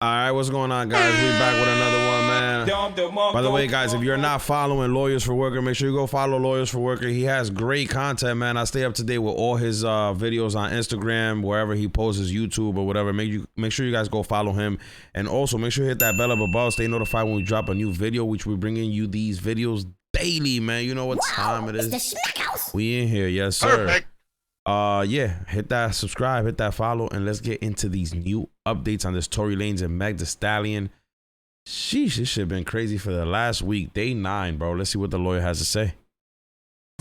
All right, what's going on, guys? We back with another one, man. By the way, guys, if you're not following Lawyers for Worker, make sure you go follow Lawyers for Worker. He has great content, man. I stay up to date with all his videos on Instagram, wherever he posts his YouTube or whatever. Make sure you guys go follow him, and also make sure you hit that bell up above. Stay notified when we drop a new video, which we're bringing you these videos daily, man. You know what time it is. It's DaShmackHouse. We in here, yes, sir. Perfect. Yeah, hit that subscribe, hit that follow, and let's get into these new updates on this Tory Lanez and Meg Thee Stallion. Sheesh, this shit been crazy for the last week, day 9, bro. Let's see what the lawyer has to say.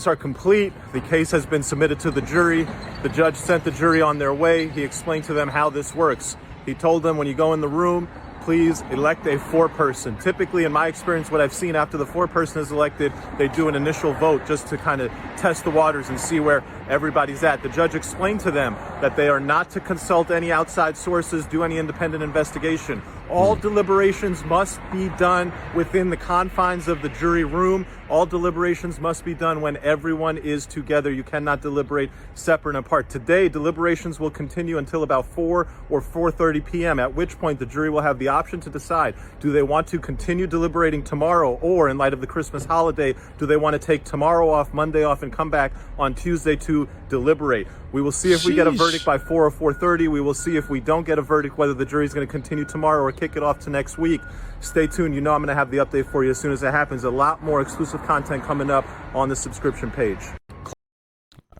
Are complete. The case has been submitted to the jury. The judge sent the jury on their way. He explained to them how this works. He told them, when you go in the room, please elect a foreperson. Typically, in my experience, what I've seen after the foreperson is elected, they do an initial vote just to kind of test the waters and see where everybody's at. The judge explained to them that they are not to consult any outside sources, do any independent investigation. All deliberations must be done within the confines of the jury room. All deliberations must be done when everyone is together. You cannot deliberate separate and apart. Today, deliberations will continue until about 4 or 4:30 p.m., at which point the jury will have the option to decide, do they want to continue deliberating tomorrow, or in light of the Christmas holiday, do they want to take tomorrow off, Monday off, and come back on Tuesday to deliberate. We will see if we get a verdict by 4 or 4:30. We will see if we don't get a verdict, whether the jury's going to continue tomorrow or kick it off to next week. Stay tuned. You know I'm going to have the update for you as soon as it happens. A lot more exclusive content coming up on the subscription page.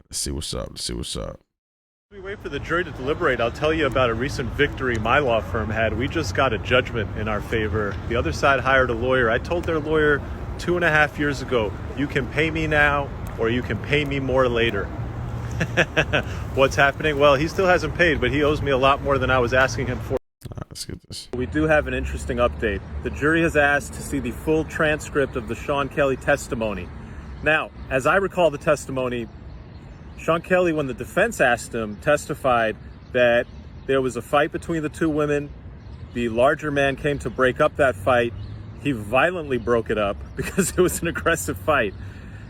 Let's see what's up. Let's see what's up. As we wait for the jury to deliberate, I'll tell you about a recent victory my law firm had. We just got a judgment in our favor. The other side hired a lawyer. I told their lawyer 2.5 years ago, you can pay me now or you can pay me more later. What's happening? Well, he still hasn't paid, but he owes me a lot more than I was asking him for. All right, let's get this. We do have an interesting update. The jury has asked to see the full transcript of the Sean Kelly testimony. Now, as I recall the testimony, Sean Kelly, when the defense asked him, testified that there was a fight between the two women. The larger man came to break up that fight. He violently broke it up because it was an aggressive fight.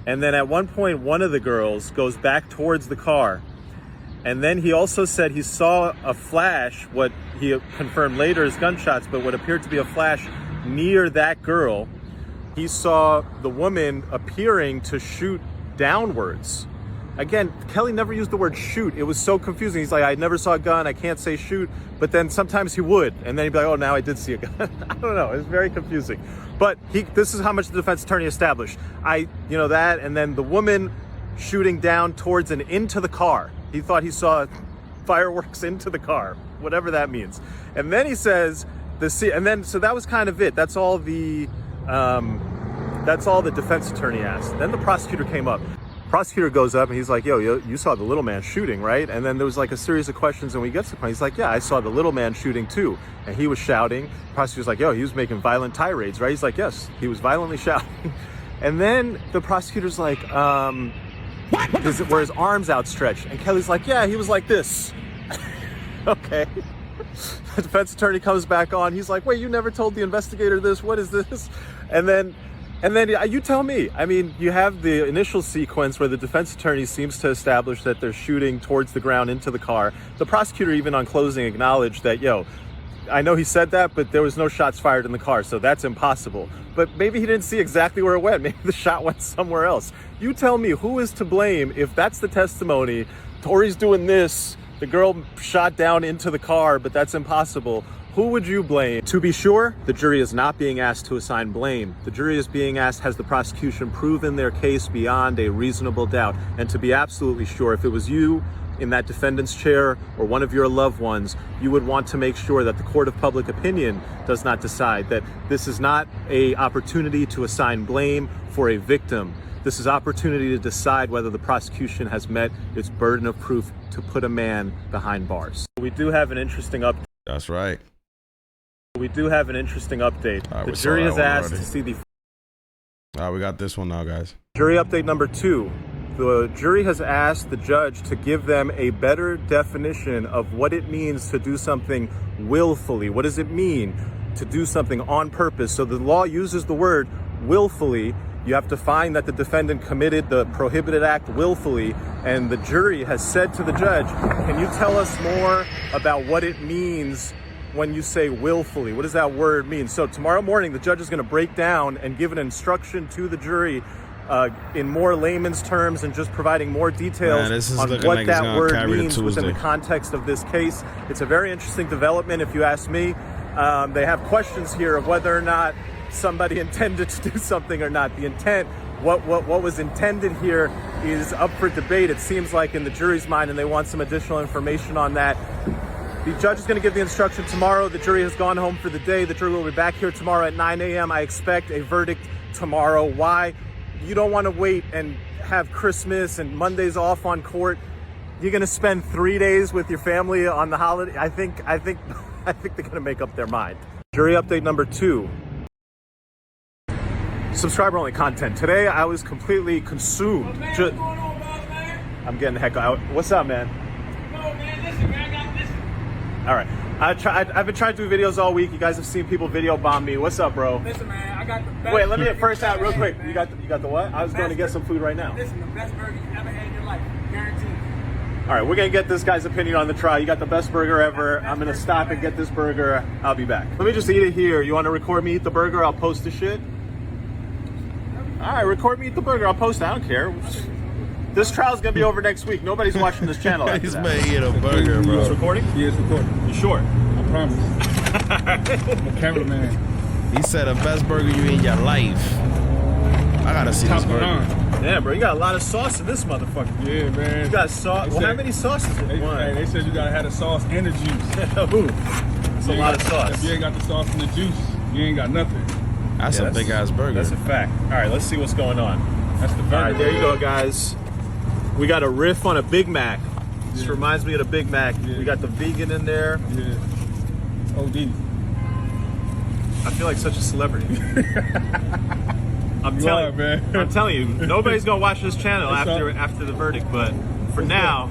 And then at one point, one of the girls goes back towards the car. And then he also said he saw a flash, what he confirmed later as gunshots, but what appeared to be a flash near that girl. He saw the woman appearing to shoot downwards. Again, Kelly never used the word shoot. It was so confusing. He's like, I never saw a gun. I can't say shoot. But then sometimes he would. And then he'd be like, oh, now I did see a gun. I don't know. It's very confusing. But this is how much the defense attorney established. That. And then the woman shooting down towards and into the car. He thought he saw fireworks into the car, whatever that means. And then he says, so that was kind of it. That's all the defense attorney asked. Then the prosecutor came up. Prosecutor goes up and he's like, yo, you saw the little man shooting, right? And then there was like a series of questions, and when he gets to the point, he's like, yeah, I saw the little man shooting too. And he was shouting. The prosecutor's like, yo, he was making violent tirades, right? He's like, yes, he was violently shouting. And then the prosecutor's like, were his arms outstretched? And Kelly's like, yeah, he was like this. Okay. The defense attorney comes back on. He's like, wait, you never told the investigator this? What is this? And then you tell me. I mean, you have the initial sequence where the defense attorney seems to establish that they're shooting towards the ground into the car. The prosecutor, even on closing, acknowledged that, I know he said that, but there was no shots fired in the car, so that's impossible. But maybe he didn't see exactly where it went. Maybe the shot went somewhere else. You tell me, who is to blame if that's the testimony? Tory's doing this, the girl shot down into the car, but that's impossible. Who would you blame? To be sure, the jury is not being asked to assign blame. The jury is being asked, has the prosecution proven their case beyond a reasonable doubt? And to be absolutely sure, if it was you in that defendant's chair or one of your loved ones, you would want to make sure that the court of public opinion does not decide that this is not an opportunity to assign blame for a victim. This is opportunity to decide whether the prosecution has met its burden of proof to put a man behind bars. We do have an interesting update. That's right. We do have an interesting update. Right, the jury has asked to see the... All right, we got this one now, guys. Jury update number 2. The jury has asked the judge to give them a better definition of what it means to do something willfully. What does it mean to do something on purpose? So the law uses the word willfully. You have to find that the defendant committed the prohibited act willfully, and the jury has said to the judge, can you tell us more about what it means when you say willfully? What does that word mean? So tomorrow morning, the judge is going to break down and give an instruction to the jury in more layman's terms and just providing more details on what that word means within the context of this case. It's a very interesting development, if you ask me. They have questions here of whether or not somebody intended to do something or not. The intent, what was intended here is up for debate, it seems like, in the jury's mind, and they want some additional information on that. The judge is going to give the instruction tomorrow. The jury has gone home for the day. The jury will be back here tomorrow at 9 a.m. I expect a verdict tomorrow. Why? You don't want to wait and have Christmas and Mondays off on court. You're going to spend 3 days with your family on the holiday. I think they're going to make up their mind. Jury update number 2. Subscriber only content. Today I was completely consumed. Well, man, what's going on, boss, man? I'm getting the heck out. What's up, man? No, man, listen, man, I got this. All right. I've been trying to do videos all week. You guys have seen people video bomb me. What's up, bro? Listen, man, I got the best. Wait, let me get first out real quick. Man. You got the what? I was going to get some food right now. Listen, the best burger you ever had in your life, guaranteed. All right, we're going to get this guy's opinion on the trial. You got the best burger ever. I'm going to stop and get this burger. I'll be back. Let me just eat it here. You want to record me eat the burger? I'll post the shit. All right, record me eat the burger. I'll post it. I don't care. This trial's going to be over next week. Nobody's watching this channel after He's that. making a burger, bro. It's recording? Yeah, it's recording. You sure? I promise. I'm a cameraman. He said the best burger you eat in your life. I gotta see this burger. Yeah, bro, you got a lot of sauce in this motherfucker. Yeah, man. You got sauce. Well, how many sauces in one? They said you gotta have the sauce and the juice. Ooh, it's a lot of sauce. If you ain't got the sauce and the juice, you ain't got nothing. That's a big ass burger. That's a fact. All right, let's see what's going on. That's the burger. All right, there you go, guys. We got a riff on a Big Mac. This reminds me of the Big Mac. Yeah. We got the vegan in there. Yeah. OD. I feel like such a celebrity. I'm telling you, nobody's gonna watch this channel after the verdict, but for now,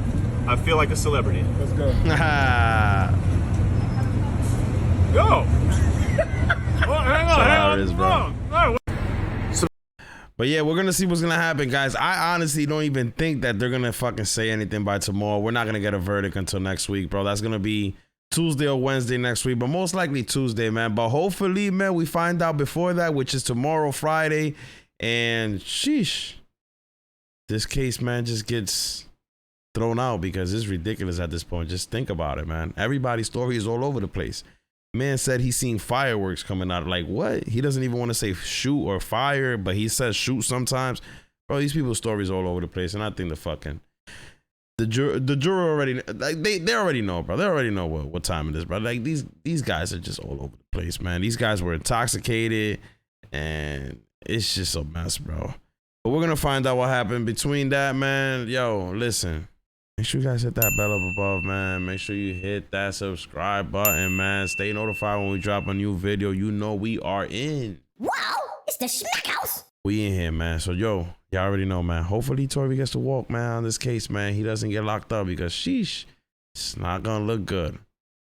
I feel like a celebrity. Let's go. Go! Hang on, bro. But yeah, we're gonna see what's gonna happen, guys. I honestly don't even think that they're gonna fucking say anything by tomorrow. We're not gonna get a verdict until next week, bro. That's gonna be Tuesday or Wednesday next week, but most likely Tuesday, man. But hopefully, man, we find out before that, which is tomorrow, Friday. And sheesh, this case, man, just gets thrown out because it's ridiculous at this point. Just think about it, man. Everybody's story is all over the place. Man said he's seen fireworks coming out. Like, what? He doesn't even want to say shoot or fire, but he says shoot sometimes. Bro, these people's stories all over the place, and I think the juror already, like, they already know, bro. They already know what time it is, bro. Like, these guys are just all over the place, man. These guys were intoxicated, and it's just a mess, bro. But we're gonna find out what happened between that, man. Yo, listen. Make sure you guys hit that bell up above, man. Make sure you hit that subscribe button, man. Stay notified when we drop a new video. You know we are in. Wow, it's the DaShmackHouse. We in here, man. So, yo, y'all already know, man. Hopefully, Tory gets to walk, man, on this case, man. He doesn't get locked up because, sheesh, it's not gonna look good.